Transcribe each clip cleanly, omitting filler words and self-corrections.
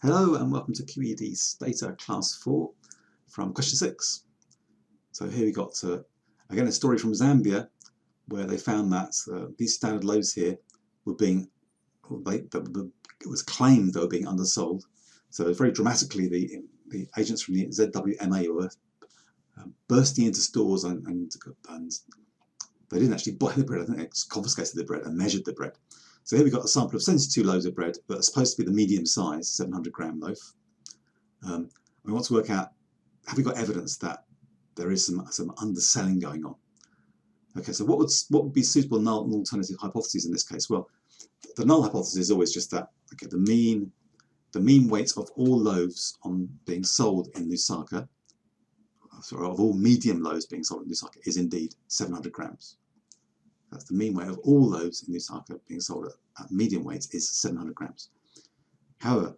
Hello and welcome to QED Stata Class 4 from question 6. So here we got again a story from Zambia where they found that these standard loaves here were being, it was claimed they were being undersold. So very dramatically the agents from the ZWMA were bursting into stores and they didn't actually buy the bread. I think they confiscated the bread and measured the bread. So here we've got a sample of 72 loaves of bread that are supposed to be the medium size, 700-gram loaf. We want to work out, have we got evidence that there is some underselling going on? Okay, so what would be suitable null and alternative hypotheses in this case? Well, the null hypothesis is always just that, okay, the mean weight of all loaves being sold in Lusaka, sorry, of all medium loaves being sold in Lusaka is indeed 700 grams. That's the mean weight of all loaves in Lusaka being sold at medium weight is 700 grams. However,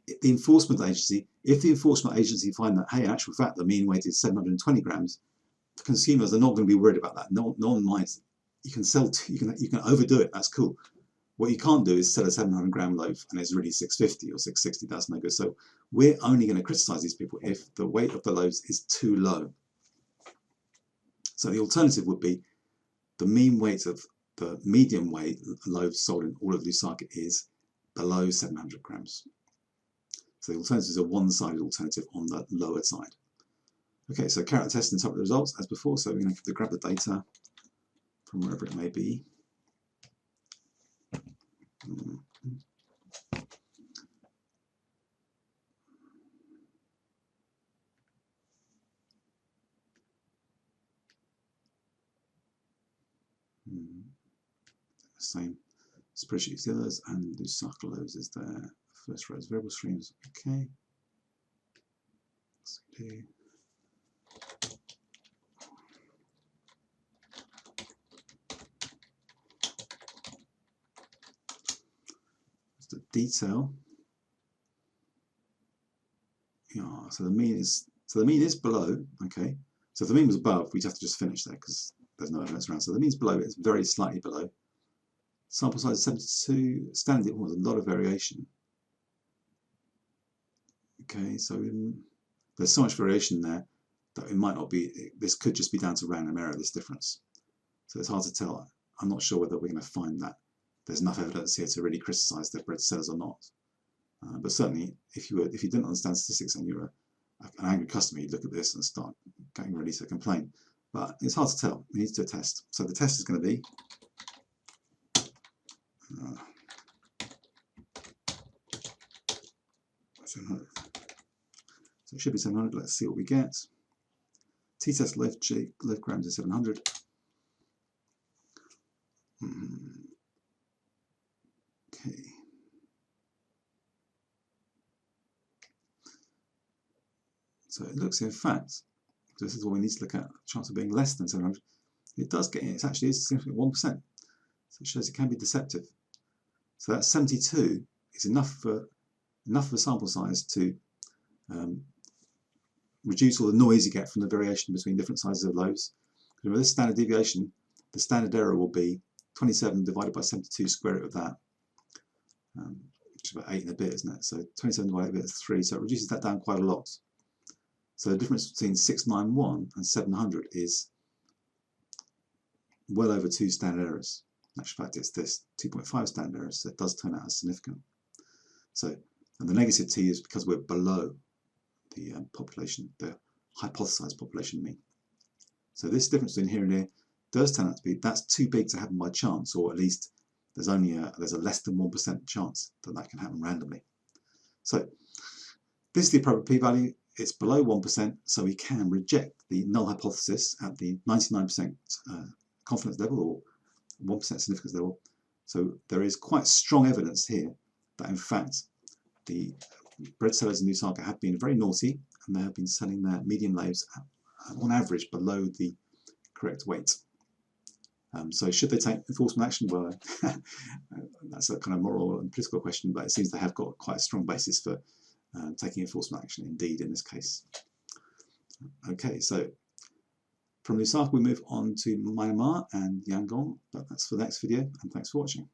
if the enforcement agency find that, hey, in actual fact, the mean weight is 720 grams, the consumers are not going to be worried about that. No one minds. You can overdo it. That's cool. What you can't do is sell a 700-gram loaf and it's really 650 or 660. That's no good. So we're only going to criticize these people if the weight of the loaves is too low. So the alternative would be the mean weight of the medium weight loaves sold in all of Lusaka is below 700 grams. So the alternative is a one-sided alternative on the lower side. Okay, so carry out the test and interpret the results as before. So we're going to grab the data from wherever it may be. Same spreadsheet as the others, and Lusaka loaves is there. First row is variable streams. Okay. CD. Just the detail. Yeah, so the mean is below. Okay. So if the mean was above, we'd have to just finish there because there's no evidence around. So the mean's below, it's very slightly below. Sample size 72, standard, there's a lot of variation. Okay, so there's so much variation there that it might not be, this could just be down to random error, this difference. So it's hard to tell. I'm not sure whether we're going to find that there's enough evidence here to really criticize the bread sellers or not. But certainly, if you didn't understand statistics and you're an angry customer, you'd look at this and start getting ready to complain. But it's hard to tell. We need to do a test. So the test is going to be so it should be 700. Let's see what we get. T-test loaf grams is 700. Okay. So it looks, in fact, this is what we need to look at, chance of being less than 700. It does get, it actually is significant 1%. So it shows it can be deceptive. So that 72 is enough of a sample size to reduce all the noise you get from the variation between different sizes of loaves. Remember, this standard deviation, the standard error will be 27 divided by 72, square root of that, which is about 8 and a bit, isn't it? So 27 divided by 8 is 3, so it reduces that down quite a lot. So the difference between 691 and 700 is well over 2 standard errors. In actual fact, it's this 2.5 standard errors, so it does turn out as significant. So, and the negative t is because we're below the population, the hypothesized population mean. So this difference between here and here does turn out to be, that's too big to happen by chance, or at least there's a less than 1% chance that can happen randomly. So this is the appropriate p-value. It's below 1%, so we can reject the null hypothesis at the 99% confidence level or 1% significance level. So there is quite strong evidence here that in fact the bread sellers in Lusaka have been very naughty and they have been selling their medium loaves on average below the correct weight. So should they take enforcement action? Well, that's a kind of moral and political question, but it seems they have got quite a strong basis for taking enforcement action indeed in this case. Okay, so from Lusaka we move on to Myanmar and Yangon, but that's for the next video, and thanks for watching.